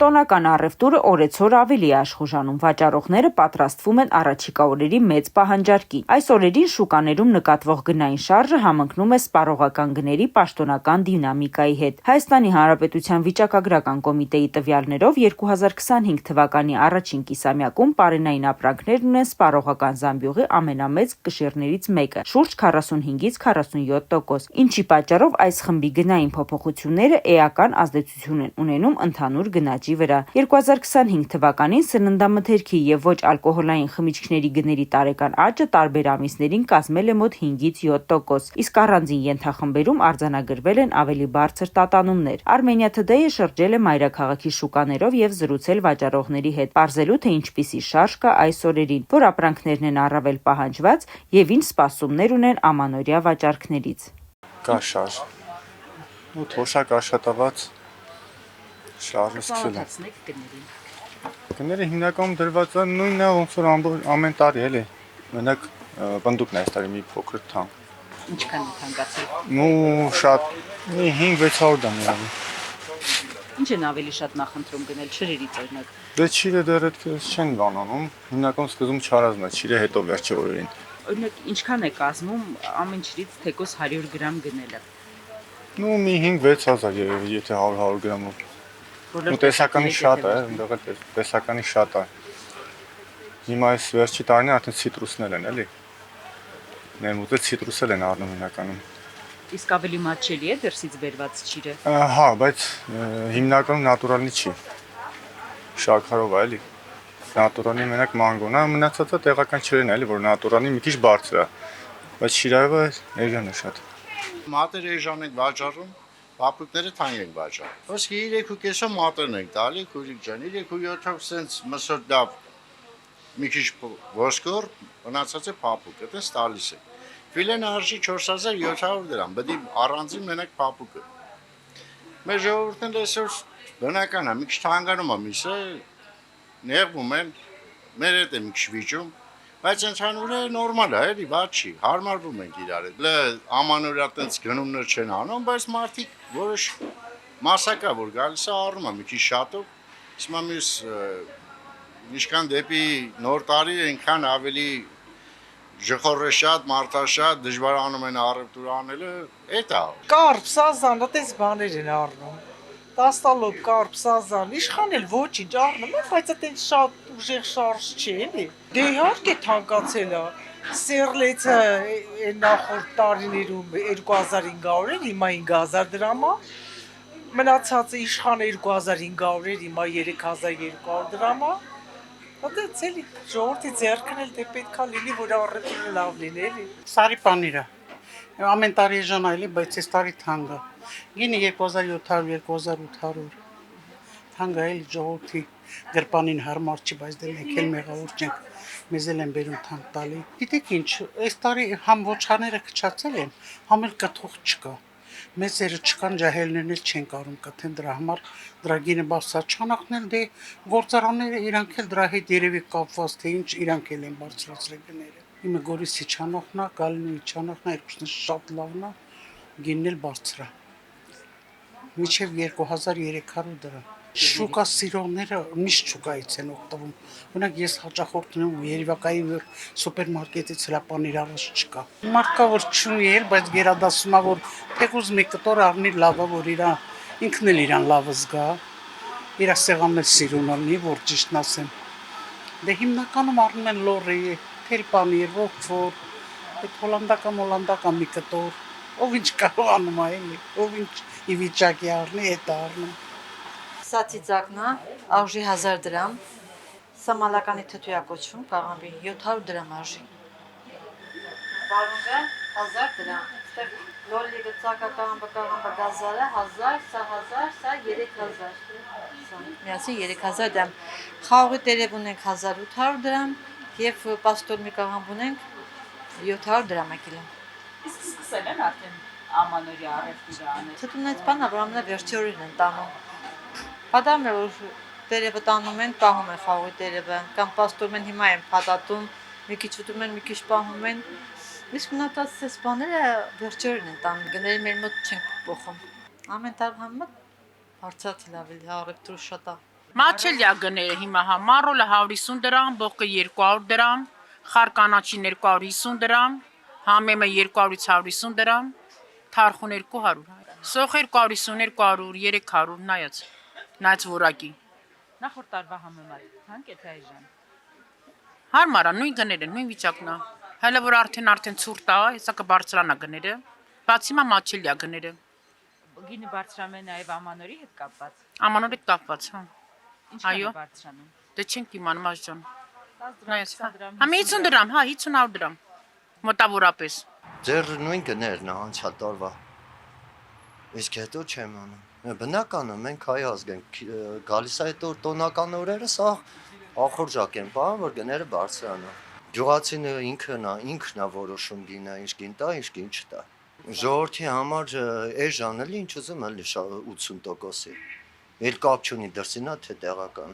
Տոնական առևտուրը օրեցօր ավելի է աշխուժանում, վաճառողները պատրաստվում են առաջիկա օրերի մեծ պահանջարկի։ Այս օրերին շուկաներում նկատվող գնային շարժը համընկնում է սպառողական գների պաշտոնական դինամիկայի հետ։ Հայաստանի Հանրապետության վիճակագրական կոմիտեի տվյալներով 2025 թվականի առաջին կիսամյակում պարենային ապրանքներն ունեն սպառողական զամբյուղի ամենամեծ կշիռներից մեկը՝ շուրջ 45-ից 47%, ինչի պատճառով այս խմբի գնային փոփոխությունները էական ազդեցություն են ունենում ընդհանուր գնաճի վրա։ 2025 թվականին սննդամթերքի եւ ոչ ալկոհոլային խմիչքների գների տարեկան աճը տարբեր ամիսներին կազմել է մոտ 5-ից 7%, իսկ առանձին ենթախմբերում արձանագրվել են ավելի բարձր տատանումներ։ Armenia Today-ը շրջել է մայրաքաղաքի շուկաներով եւ զրուցել վաճառողների հետ, պարզելու թե ինչպիսի շարժ կա այս օրերին, որ ապրանքներն են առավել պահանջված եւ ինչ սպասումներ ունեն ամանորյա վաճառքներից։ Կա շարժ։ Ու թոշակ աշխատված շարժը սկսել է։ Գները հիմնականում դրված են նույնը, ոնց որ ամեն տարի էլի։ Մենակ բնդուկն է այս տարի մի փոքր թանկ։ Ինչքան է թանկացել։ Ну, շատ մի 5-600 դամ եղավ։ Ինչ են ավելի շատ նախընտրում գնել չրերից օրինակ։ Դե չիրը դեռ այդքան չեն բանանում։ Հիմնականում սկզբում չարազն է, չիրը հետո վերջի օրերին։ Օրինակ ինչքան է կազմում ամեն չրից թեկոս 100 գրամ գնելը։ Ну, մի 5-6 հազար, եթե 100 գրամով։ Ու տեսականի շատ է, այնտեղ էլ տեսականի շատ է։ Հիմա այս վերջի տարին արդեն ցիտրուսներ են, էլի։ Ներմուծել ցիտրուսել են առնում հիմնականում։ Իսկ ավելի մատչելի է դրսից բերված չիրը։ Հա, բայց հիմնականում նատուրալնի չի։ Շաքարով է, էլի։ Նատուրալի մենակ մանգոն է, մնացածը տեղական չրերն է, էլի, որ նատուրալի մի քիչ բարձր է։ Բայց շիրայովը էժան է շատ։ Մատեր էժան ենք վաճառում, պապուկները թանկ ենք վաճառում։ Ոսկի 3.5-ով մատերն ենք տալի, քույրիկ ջան, 3.7-ով սենց մսոտ դավ մի քիչ ոսկոր, մնացածը պապուկ, այդպես տալիս է։ Ֆիլեն արժի 4700 դրամ, բդի առանձին մենակ պապուկը։ Մեր ժողովուրդն այսօր բնական է, մի քիչ թանկանում է միսը, նեղվում են, մեր հետ է մի քիչ վիճում, բայց ընդհանուրը նորմալ է, էլի վատ չի, հարմարվում ենք իրար հետ։ Ամանորյա տենց գնումներ չեն անում, բայց մարդիկ որոշ մասակա որ գալիս է առնում է մի քիչ շատով, իսկ մյուս ինչքան դեպի նոր տարի այնքան ավելի ժխորեշատ, մարդաշատ, դժվարանում են առևտուր անելը, էդ է։ Կարպ, սազան, այդպես բաներ են առնում։ Տաստալոտ, կարպ, սազան, իշխան էլ ոչինչ առնում են, բայց այդպես շատ ուժեղ շարժ չի, էլի։ Դե իհարկե թանկացել է։ Սերլեցը նախորդ տարիներում 2500 էր, հիմա 5000 դրամ է։ Մնացածը իշխանը 2500 էր, հիմա 3200 դրամ է։ Այդպես էլի, ժողովրդի ձեռքն էլ դե պետքա լինի, որ առևտուրը լավ լինի, էլի։ Սարի պանիրը։ Ամեն տարի էժան այլի, բայց այս տարի թանկ է։ Գինի 2700, 2800։ Թանկ է էլի ժողովրդի գրպանին հարմար չի, բայց դե մենք էլ մեղավոր չենք։ Մեզ էլ են բերում թանկ տալի։ Գիտեք ինչ, այս տարի համ ոչխարները քչացել են, համ էլ կթող չկա։ Մեծերը չկան, ջահելներն էլ չեն կարում կթեն դրա համար դրա գինը բարձրացնել դե գործարանները իրանք էլ դրա հետ երևի կապված թե ինչ իրանք էլ են բարձրացրել գները։ Իմը Գորիսի չանախնա, Գալինոյի չանախնա, երկուսն շատ լավն է, գինն էլ բարձր է։ Մինչև 2300 դրամ։ Շուկա սիրողները միշտ շուկայից են օգտվում։ Օրինակ ես հաճախորդ ունեմ Երևակայի սուպերմարկետից հրապանիր առած չկա։ Մարդկա որ չունի էլ, բայց գերադասումա որ թեկուզ մի կտոր առնի լավը որ ինքն էլ իրան լավը զգա։ Իր սեղանն էլ սիրուն ունի, որ ճիշտն ասեմ։ Դե հիմնականում առնում են լորի, թելպանիր, ռոկֆոր, այդ հոլանդական մի կտոր, ով ինչ կարողանում է էլի, ով ինչ ի վիճակի առնի, այդ առնում։ Սա ծիծակն է, արժի 1000 դրամ, սա մալականի թթույա կոչվում, կաղամբի 700 դրամ արժի։ Բարունգը 1000 դրամ, ստեղ լոլիկը ծակակաղամբը գազարը 1000, սա 1000, սա 3000, միասին 3000 դրամ, խաղողի տերև ունենք 1800 դրամ և պաստորմի կաղամբ ունենք 700 դրամ է կիլոն։ Իսկ սկսել են արդեն ամանորյա առևտուրը անել։ Թթուն այդ բանը, որ ամենավերջի օրերն են տանում։ Պատահում է, որ տերևը տանում են, պահում են խաղողի տերևը, կամ պաստորում են հիմա են փաթաթում, մի քիչ ուտում են, մի քիչ պահում են։ Իսկ մնացած այս բաները վերջի օրերն են տանում, գները մեր մոտ չենք փոխում։ Ամեն տարի համեմատ բարձրացել ավելի առևտուրը շատ է։ Մաչելյա գները հիմա հա մարոլը 150 դրամ, բողկը 200 դրամ, խարկանաչին 250 դրամ, համեմը 200-ից 150 դրամ, թարխուն 200, սոխ 250, 200, 300, նայած որակի։ Նախորդ տարվա համեմատ թանկ է թե այժմ։ Հարմար է, նույն գները, նույն վիճակն է։ Հələ որ արդեն ցուրտ է, հեսա կբարձրանա գները։ Բացի մա մաչելյա գները։ Գինը բարձրանում է նաև ամանորի հետ կապված։ Ամանորի հետ կապված, հա։ Ինչքան Այո։ է բարձրանում։ Դե չենք իմանում աշջան։ 10 դրամ, 20 դրամ։ Հա 50 դրամ, հա 50 դրամ։ Մոտավորապես։ Ձեր նույն գներն է անցյալ տարվա։ Իսկ հետո չեմ անում։ Բնական է, մենք հայ ազգ ենք, գալիս է հետո տոնական օրերը, սա ախորժակ են բան, որ գները բարձրանա։ Գյուղացին ինքն է որոշում գինը, ինչ գին տա, ինչ գին չտա։ Ժողովրդի համար էժան էլի ինչ ուզում էլի 80%-ի։ Էլ կապ չունի դրսինա թե տեղական։